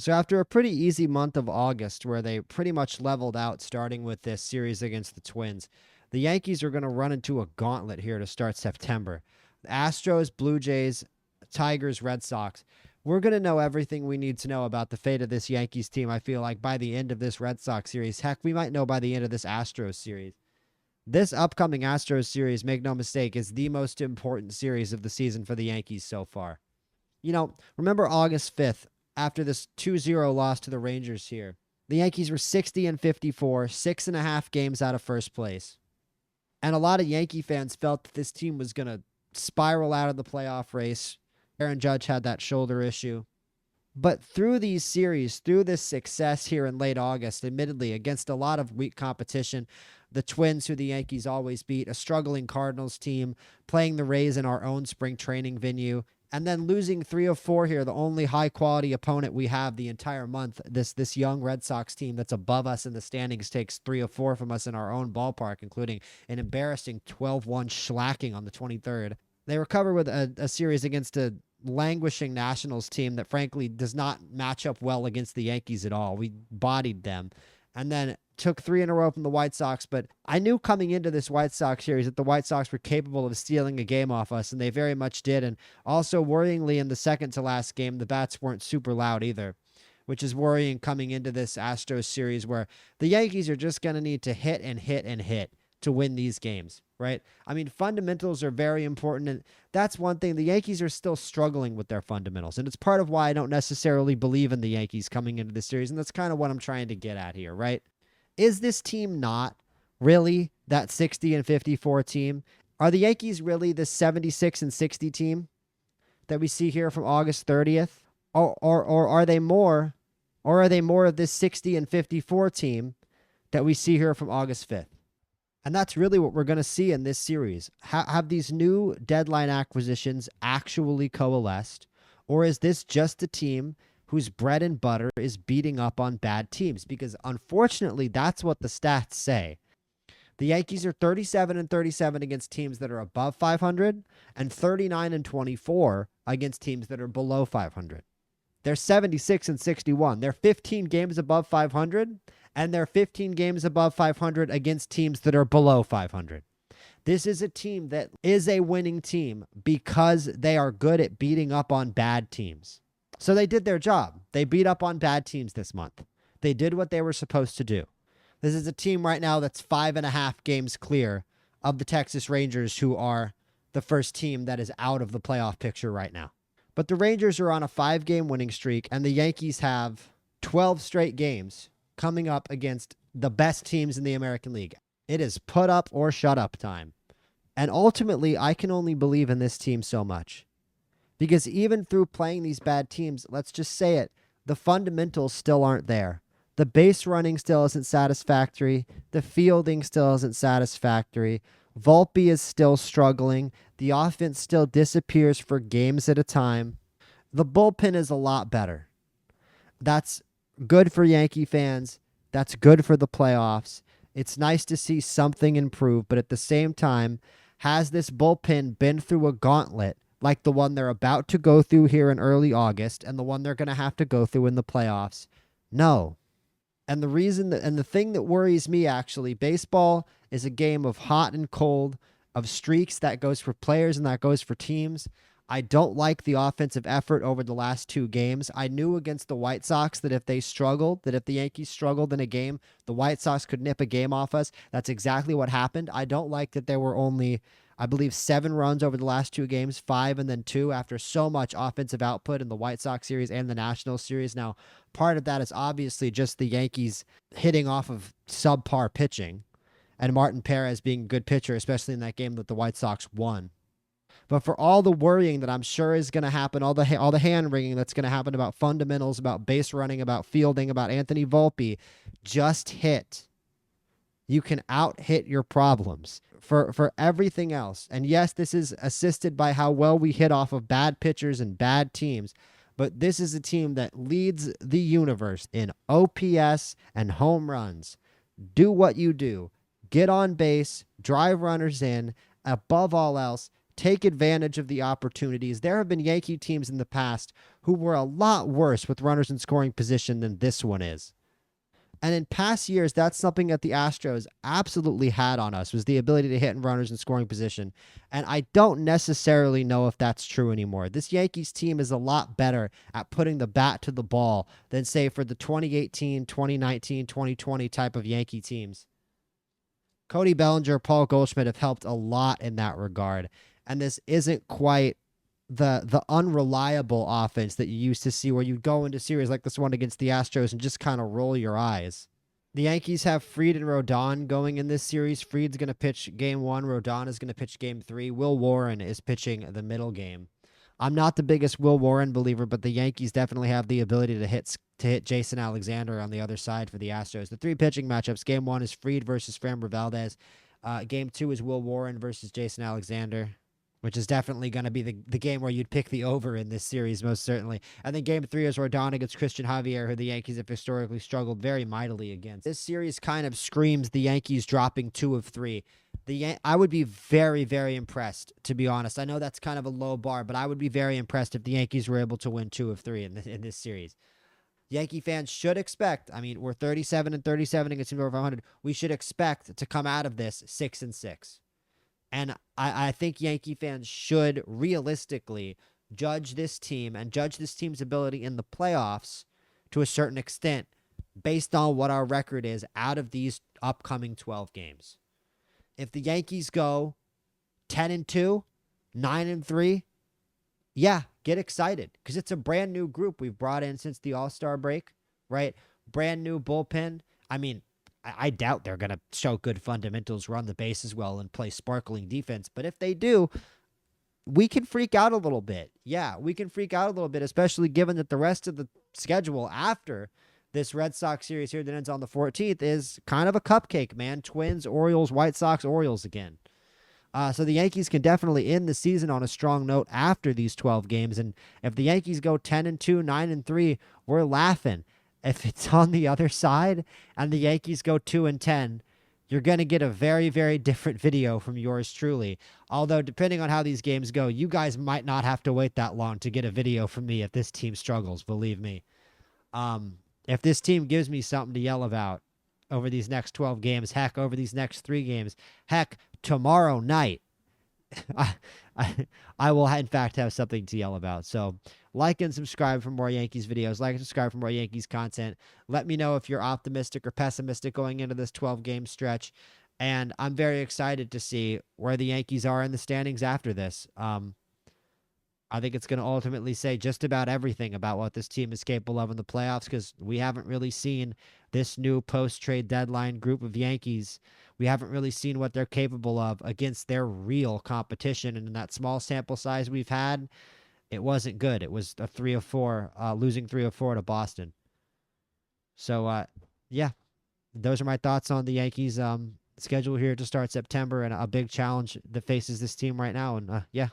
So after a pretty easy month of August where they pretty much leveled out starting with this series against the Twins, the Yankees are going to run into a gauntlet here to start September. The Astros, Blue Jays, Tigers, Red Sox. We're going to know everything we need to know about the fate of this Yankees team, I feel like, by the end of this Red Sox series. Heck, we might know by the end of this Astros series. This upcoming Astros series, make no mistake, is the most important series of the season for the Yankees so far. Remember August 5th, after this 2-0 loss to the Rangers here. The Yankees were 60-54, 6.5 games out of first place. And a lot of Yankee fans felt that this team was going to spiral out of the playoff race. Aaron Judge had that shoulder issue. But through these series, through this success here in late August, admittedly, against a lot of weak competition, the Twins, who the Yankees always beat, a struggling Cardinals team, playing the Rays in our own spring training venue, and then losing 3 of 4 here, the only high-quality opponent we have the entire month. This young Red Sox team that's above us in the standings takes 3 of 4 from us in our own ballpark, including an embarrassing 12-1 shellacking on the 23rd. They recover with a series against a languishing Nationals team that, frankly, does not match up well against the Yankees at all. We bodied them. And then took 3 in a row from the White Sox, but I knew coming into this White Sox series that the White Sox were capable of stealing a game off us, and they very much did. And also, worryingly, in the second to last game, the bats weren't super loud either, which is worrying coming into this Astros series where the Yankees are just going to need to hit and hit and hit to win these games, right? I mean, fundamentals are very important, and that's one thing. The Yankees are still struggling with their fundamentals, and it's part of why I don't necessarily believe in the Yankees coming into this series, and that's kind of what I'm trying to get at here, right? Is this team not really that 60-54 team? Are the Yankees really the 76-60 team that we see here from August 30th? Or are they more? Or are they more of this 60-54 team that we see here from August 5th? And that's really what we're going to see in this series. Have these new deadline acquisitions actually coalesced? Or is this just a team whose bread and butter is beating up on bad teams? Because unfortunately, that's what the stats say. The Yankees are 37-37 against teams that are above 500 and 39-24 against teams that are below 500. They're 76-61. They're 15 games above 500, and they're 15 games above 500 against teams that are below 500. This is a team that is a winning team because they are good at beating up on bad teams. So they did their job. They beat up on bad teams this month. They did what they were supposed to do. This is a team right now that's 5.5 games clear of the Texas Rangers, who are the first team that is out of the playoff picture right now. But the Rangers are on a 5-game winning streak, and the Yankees have 12 straight games coming up against the best teams in the American League. It is put up or shut up time. And ultimately, I can only believe in this team so much. Because even through playing these bad teams, let's just say it, the fundamentals still aren't there. The base running still isn't satisfactory. The fielding still isn't satisfactory. Volpe is still struggling. The offense still disappears for games at a time. The bullpen is a lot better. That's good for Yankee fans. That's good for the playoffs. It's nice to see something improve, but at the same time, has this bullpen been through a gauntlet like the one they're about to go through here in early August and the one they're going to have to go through in the playoffs? No. And the thing that worries me, actually, baseball is a game of hot and cold, of streaks. That goes for players and that goes for teams. I don't like the offensive effort over the last 2 games. I knew against the White Sox that if the Yankees struggled in a game, the White Sox could nip a game off us. That's exactly what happened. I don't like that there were only, I believe, 7 runs over the last 2 games, 5 and then 2 after so much offensive output in the White Sox series and the Nationals series. Now, part of that is obviously just the Yankees hitting off of subpar pitching and Martin Perez being a good pitcher, especially in that game that the White Sox won. But for all the worrying that I'm sure is going to happen, all the hand-wringing that's going to happen about fundamentals, about base running, about fielding, about Anthony Volpe, just hit. You can out-hit your problems for everything else. And yes, this is assisted by how well we hit off of bad pitchers and bad teams, but this is a team that leads the universe in OPS and home runs. Do what you do. Get on base, drive runners in, above all else, take advantage of the opportunities. There have been Yankee teams in the past who were a lot worse with runners in scoring position than this one is. And in past years, that's something that the Astros absolutely had on us, was the ability to hit runners in scoring position. And I don't necessarily know if that's true anymore. This Yankees team is a lot better at putting the bat to the ball than, say, for the 2018, 2019, 2020 type of Yankee teams. Cody Bellinger, Paul Goldschmidt have helped a lot in that regard. And this isn't quite the unreliable offense that you used to see, where you go into series like this one against the Astros and just kind of roll your eyes. The Yankees have Fried and Rodon going in this series. Fried's going to pitch game 1. Rodon is going to pitch game 3. Will Warren is pitching the middle game. I'm not the biggest Will Warren believer, but the Yankees definitely have the ability to hit Jason Alexander on the other side for the Astros. The 3 pitching matchups: game 1 is Fried versus Framber Valdez. Game 2 is Will Warren versus Jason Alexander, which is definitely going to be the game where you'd pick the over in this series, most certainly. And then game 3 is Rodon against Christian Javier, who the Yankees have historically struggled very mightily against. This series kind of screams the Yankees dropping 2 of 3. I would be very, very impressed, to be honest. I know that's kind of a low bar, but I would be very impressed if the Yankees were able to win 2 of 3 in this series. Yankee fans should expect, I mean, we're 37-37 against teams over 500. We should expect to come out of this 6-6. And I think Yankee fans should realistically judge this team and judge this team's ability in the playoffs to a certain extent based on what our record is out of these upcoming 12 games. If the Yankees go 10-2, 9-3, yeah, get excited, because it's a brand new group we've brought in since the All-Star break, right? Brand new bullpen. I mean, I doubt they're going to show good fundamentals, run the bases well, and play sparkling defense. But if they do, we can freak out a little bit. Yeah, we can freak out a little bit, especially given that the rest of the schedule after this Red Sox series here that ends on the 14th is kind of a cupcake, man. Twins, Orioles, White Sox, Orioles again. So the Yankees can definitely end the season on a strong note after these 12 games. And if the Yankees go 10-2, 9-3, we're laughing. If it's on the other side and the Yankees go 2-10, you're going to get a very, very different video from yours truly. Although, depending on how these games go, you guys might not have to wait that long to get a video from me if this team struggles, believe me. If this team gives me something to yell about over these next 12 games, heck, over these next 3 games, heck, tomorrow night, I will, in fact, have something to yell about. So like and subscribe for more Yankees videos. Like and subscribe for more Yankees content. Let me know if you're optimistic or pessimistic going into this 12-game stretch. And I'm very excited to see where the Yankees are in the standings after this. I think it's going to ultimately say just about everything about what this team is capable of in the playoffs, because we haven't really seen this new post-trade deadline group of Yankees. We haven't really seen what they're capable of against their real competition. And in that small sample size we've had, it wasn't good. It was a 3 of 4, losing 3 of 4 to Boston. So, yeah, those are my thoughts on the Yankees schedule here to start September, and a big challenge that faces this team right now. And, yeah.